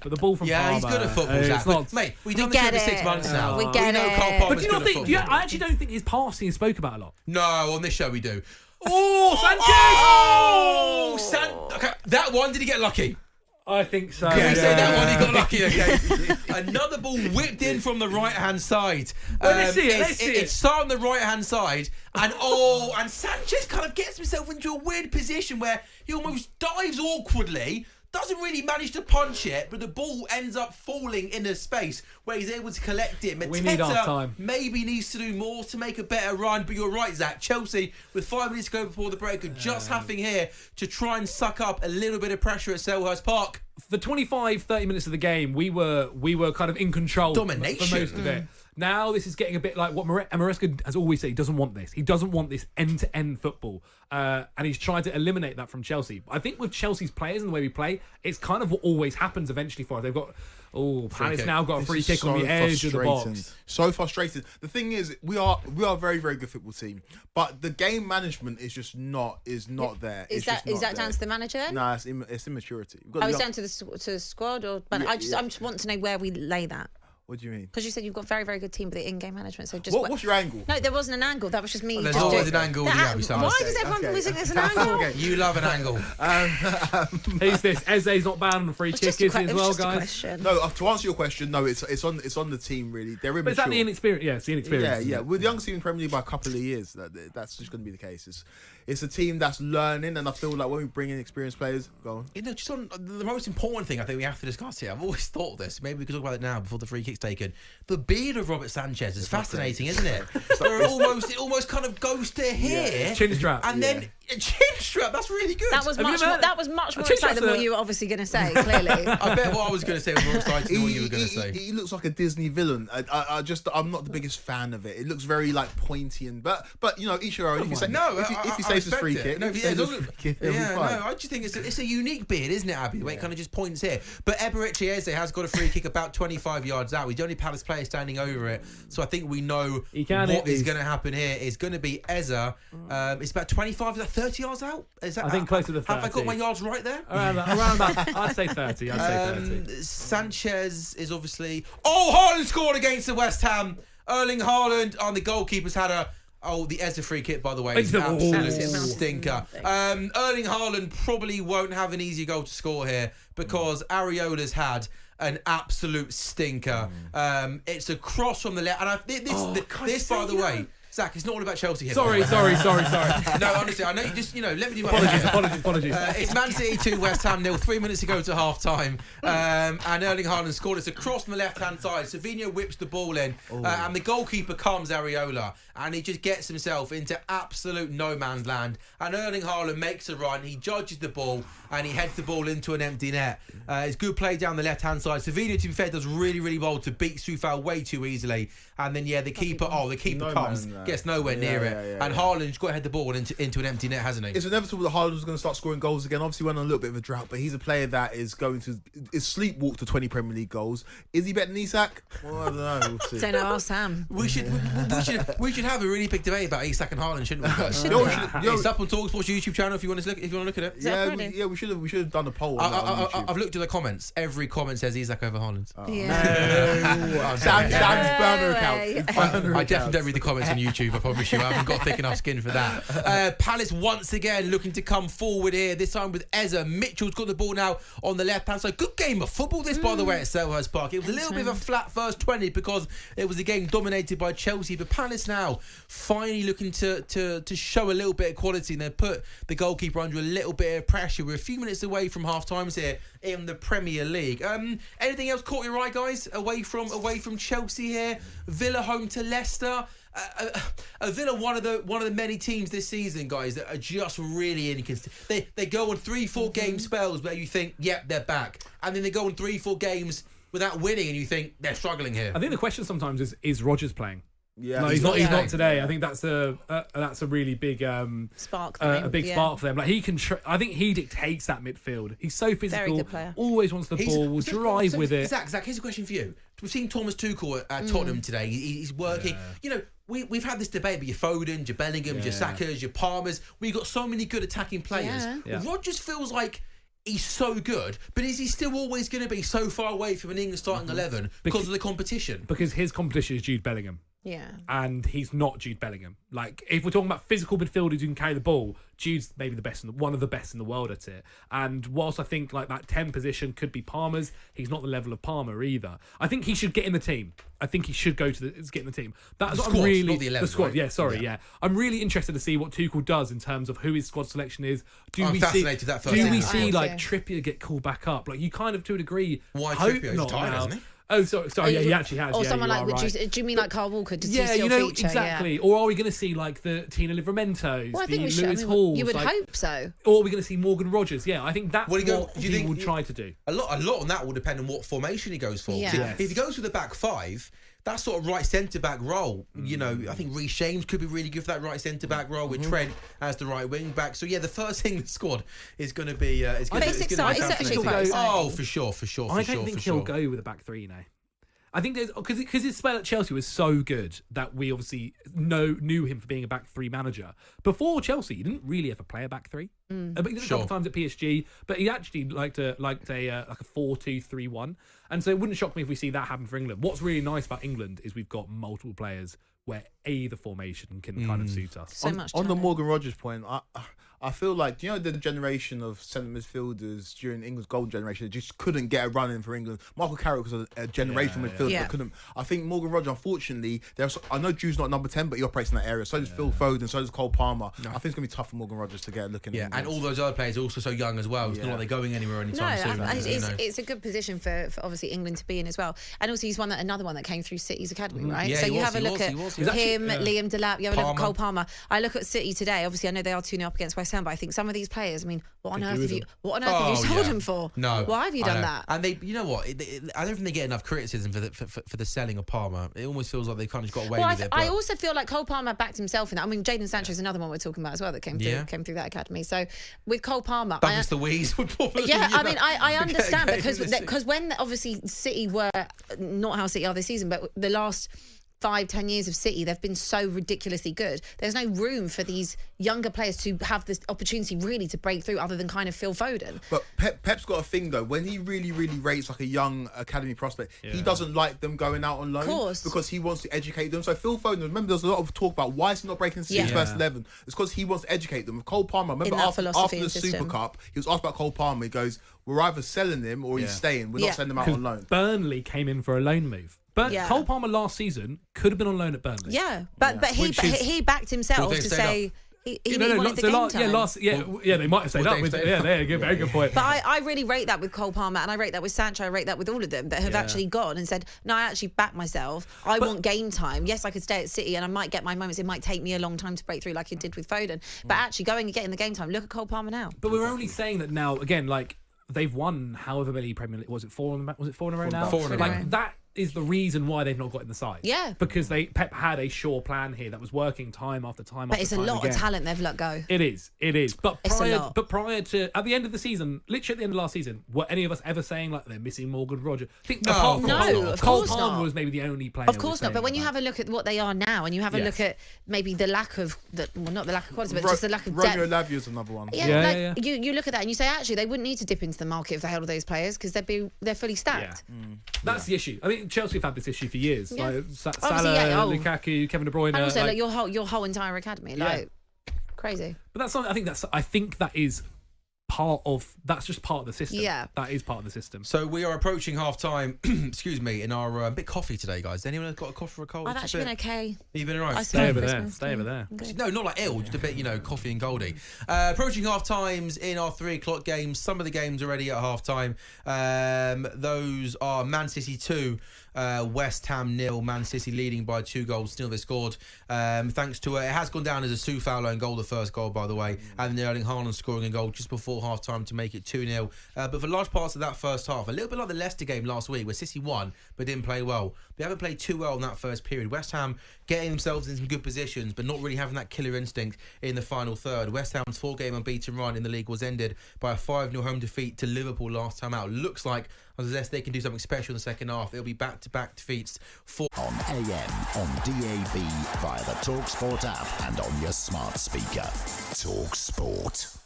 but the ball from Palmer... Yeah, he's good at football, Zach. Mate, we've done this for 6 months now. We get know it. Cole Palmer's But do you not good at think... football. I actually don't think his passing is spoke about a lot. No, on this show we do. Oh, Sanchez! Okay, that one, did he get lucky? I think so. Can we say that one? He got lucky again. Another ball whipped in from the right-hand side. Let's see it. It's started on the right-hand side, and Sanchez kind of gets himself into a weird position where he almost dives awkwardly, doesn't really manage to punch it, but the ball ends up falling in a space where he's able to collect it. We need half time. Maybe needs to do more to make a better run, but you're right, Zach. Chelsea, with 5 minutes to go before the break, are just having here to try and suck up a little bit of pressure at Selhurst Park. For 25, 30 minutes of the game, we were kind of in control Domination. for most of it. Now this is getting a bit like what Maresca has always said. He doesn't want this. He doesn't want this end-to-end football. And he's tried to eliminate that from Chelsea. I think with Chelsea's players and the way we play, it's kind of what always happens eventually for us. They've got... Palace now got a free kick on the edge of the box. So frustrated. The thing is, we are a very, very good football team, but the game management is just not there. Is that down to the manager then? No, it's immaturity. It's down to the squad, or but I just want to know where we lay that. What do you mean? Because you said you've got very, very good team with the in-game management. So what's your angle? No, there wasn't an angle. That was just me. Well, there's always an angle with the Abbi Summers. Why does everyone always think there's an angle? You love an angle. Who's this? Eze's not banned on the free kick, is he as well, guys? No, to answer your question, no, it's on the team really. They're immature. But is that the inexperience? Yeah, it's the inexperience. Yeah. With the young team in Premier League by a couple of years, that's just going to be the case. It's a team that's learning, and I feel like when we bring in experienced players, go on. Just on the most important thing I think we have to discuss here. I've always thought this. Maybe we can talk about it now before the free kick's taken. The beard of Robert Sanchez is fascinating, isn't it? It almost kind of goes to here. Yeah. Chin strap. And then a chin strap. That's really good. That was much more exciting than what you were obviously going to say. Clearly, I bet what I was going to say was more exciting than what you were going to say. He looks like a Disney villain. I'm not the biggest fan of it. It looks very like pointy but each your own. If he saves his free kick, I just think it's a unique beard, isn't it, Abby? The way it kind of just points here. But Eberechi Eze has got a free kick about 25 yards out. He's the only Palace player standing over it, so I think we know what is going to happen here. It's going to be Eze. It's about 25, is that 30 yards out? I think closer to 30. Have I got my yards right there? Around about, I'd say 30. Sanchez is obviously... Haaland scored against the West Ham. Erling Haaland on the goalkeeper's had the Eze free kick, by the way, is an absolute stinker. Erling Haaland probably won't have an easy goal to score here because Areola's had an absolute stinker. It's a cross from the left, and this by the way, Zach, it's not all about Chelsea here. Sorry. No, honestly, I know you just, let me do my Apologies. It's Man City 2, West Ham 0, 3 minutes to go to half-time. And Erling Haaland scored. It's a cross from the left-hand side. Savinho whips the ball in. And the goalkeeper comes Areola. And he just gets himself into absolute no-man's land. And Erling Haaland makes a run. He judges the ball. And he heads the ball into an empty net. It's good play down the left-hand side. Savinho, to be fair, does really, really well to beat Soufal way too easily. And then, the keeper comes, gets nowhere near it. And Haaland's got to head the ball into an empty net, hasn't he? It's inevitable that Haaland was going to start scoring goals again. Obviously, went on a little bit of a drought, but he's a player that is going to sleepwalk to 20 Premier League goals. Is he better than Isak? Well, I don't know. We'll see. Don't know, ask Sam. We should have a really big debate about Isak and Haaland, shouldn't we? It's up on talkSPORT's YouTube channel if you want to look at it. We should have done a poll. I've looked at the comments. Every comment says Isak over Haaland. Sam's burner account. I definitely don't read the comments on YouTube, I promise you. I haven't got thick enough skin for that. Palace once again looking to come forward here, this time with Eze. Mitchell's got the ball now on the left-hand side. Good game of football this, by the way, at Selhurst Park. It was a little bit of a flat first 20 because it was a game dominated by Chelsea, but Palace now finally looking to show a little bit of quality, and they put the goalkeeper under a little bit of pressure. We're a few minutes away from half-times here in the Premier League. Anything else caught your eye, guys, away from Chelsea here? Villa home to Leicester. Villa, one of the many teams this season, guys, that are just really inconsistent. They go on 3-4 game spells where you think, yep, they're back, and then they go on 3-4 games without winning, and you think they're struggling here. I think the question sometimes is Rogers playing? Yeah, no, he's not today. I think that's a really big spark. Spark for them. Like he can. I think he dictates that midfield. He's so physical. Very good player. Always wants the ball. Will drive with it. Zach, here's a question for you. We've seen Thomas Tuchel at Tottenham today. He's working. Yeah. We've had this debate about your Fodens, your Bellinghams, your Sakas, your Palmers. We've got so many good attacking players. Yeah. Rodgers feels like he's so good, but is he still always going to be so far away from an England starting 11 because of the competition? Because his competition is Jude Bellingham. Yeah. And he's not Jude Bellingham. Like, if we're talking about physical midfielders who can carry the ball, Jude's maybe one of the best in the world at it. And whilst I think like that 10 position could be Palmer's, he's not the level of Palmer either. I think he should get in the team. I think he should get in the team. That's what I'm really not the 11, the squad. right? Yeah, sorry, yeah. I'm really interested to see what Tuchel does in terms of who his squad selection is. I'm fascinated that first Do thing. we see like Yeah. Trippier get called back up? Like, you kind of to a degree. Why hope Trippier? He's not tired, now. hasn't he? Oh, sorry. Yeah, he actually has. Or yeah, someone you like, are right. do you mean like Carl Walker? Does Yeah, he you still know, feature? exactly. Yeah. Or are we going to see like the Tina Livramento, Well, I the think we should. Lewis Hall? You would hope so. Or are we going to see Morgan Rogers? Yeah, I think that's Well, what do you he think- will try to do. A lot on that will depend on what formation he goes for. Yeah. Yes. If he goes with the back five, that sort of right centre back role, you know, I think Reece James could be really good for that right centre back role with Trent as the right wing back. So yeah, the first thing in the squad is going to be. It's going to be exciting. It's actually quite exciting. Oh, for sure. I don't think he'll go with a back three now. I think there's because his spell at Chelsea was so good that we obviously knew him for being a back three manager. Before Chelsea, he didn't really ever play a back three. But he did a couple of times at PSG, but he actually liked a 4-2-3-1. And so it wouldn't shock me if we see that happen for England. What's really nice about England is we've got multiple players where either formation can kind of suit us. So much On the talent. Morgan Rogers point, I feel like, do you know the generation of centre midfielders during England's golden generation that just couldn't get a run in for England? Michael Carrick was a generational midfielder Yeah. that couldn't. I think Morgan Rogers, unfortunately, I know Jude's not number 10, but he operates in that area. So does Phil Foden, so does Cole Palmer. I think it's going to be tough for Morgan Rogers to get a look in. Yeah, England. and all those other players are also so young as well. It's not like they're going anywhere No, anytime soon. it's a good position for obviously England to be in as well. And also he's another one that came through City's academy, right? Yeah, so he you was, have a he look was, at he was. He was him, actually, Liam Delap, you have a look at Palmer. Cole Palmer. I look at City today. Obviously, I know they are 2-0 up against West Ham, but I think some of these players, I mean, what on earth have you sold them for? No, Why have you I done know. that? And they, you know what? I don't think they get enough criticism for the selling of Palmer. It almost feels like they kind of got away Well, with it. I but- also feel like Cole Palmer backed himself in that. I mean, Jadon Sanchez is another one we're talking about as well that came through that academy. So with Cole Palmer, Douglas Louise would probably. yeah, you I know, mean, I understand get in the because when obviously City were not how City are this season, but the last 5-10 years of City, they've been so ridiculously good. There's no room for these younger players to have this opportunity really to break through, other than kind of Phil Foden. But Pep's got a thing though. When he really rates like a young academy prospect, he doesn't like them going out on loan, Course. because he wants to educate them. So Phil Foden, remember, there's a lot of talk about why is he not breaking into his first 11. It's because he wants to educate them. With Cole Palmer, remember In that after philosophy the and Super system. Cup, he was asked about Cole Palmer. He goes, "We're either selling him or he's staying. We're not sending him out on loan." Burnley came in for a loan move. But Yeah. Cole Palmer last season could have been on loan at Burnley. Yeah, but Which is- he backed himself Would they to stay say he No, wanted the so game time. they might have stayed Would up. they With, stay yeah, up? there you go. Very good point. But I really rate that with Cole Palmer, and I rate that with Sancho, I rate that with all of them that have actually gone and said, no, I actually back myself. I want game time. Yes, I could stay at City and I might get my moments. It might take me a long time to break through like it did with Foden. But actually going and getting the game time, look at Cole Palmer now. But we're only saying that now, again, like, they've won however many Premier League. Was it 4 in a row now? 4 in a row. Like, that is the reason why they've not got in the side. Yeah. Because Pep had a sure plan here that was working time after time But after it's a time lot again. of talent they've let go. It is. But It's a prior, lot. prior to at the end of the season, literally at the end of last season, were any of us ever saying like they're missing Morgan Rogers? I think No, apart of from course Cole, not. Of Cole course Palmer not. was maybe the only player. Of course not, but when you have a look at what they are now, and you have a look at maybe the lack of not the lack of quality, but just the lack of depth. Romeo Lavia another one. Yeah, You look at that and you say, actually, they wouldn't need to dip into the market if they held all those players because they're fully stacked. That's the issue. I mean, Chelsea have had this issue for years. Yeah. Like Obviously, Salah, Lukaku, Kevin De Bruyne. And also, like- like your whole entire academy, like crazy. But that's something. I think that is part of. That's just part of the system. Yeah. that is part of the system. So we are approaching half time. Excuse me, in our bit coffee today, guys. Anyone got a coffee or a cold? I've Just a actually bit? been okay. You've been alright. I Stay over survived there. Christmas, Stay over there. I'm good. No, not like ill, just a bit, coffee and Goldie. Approaching half times in our 3 o'clock games. Some of the games already at half time. Those are Man City 2, West Ham 0. Man City leading by 2 goals. Still they scored. Thanks to it has gone down as a Soufal own goal, the first goal, by the way. And then Erling Haaland scoring a goal just before half time to make it 2-0. But for large parts of that first half, a little bit like the Leicester game last week, where City won but didn't play well. They haven't played too well in that first period. West Ham getting themselves in some good positions, but not really having that killer instinct in the final third. West Ham's 4-game unbeaten run in the league was ended by a 5-0 home defeat to Liverpool last time out. Looks like, unless they can do something special in the second half, it'll be back-to-back defeats for... On AM, on DAB, via the talkSPORT app and on your smart speaker. talkSPORT.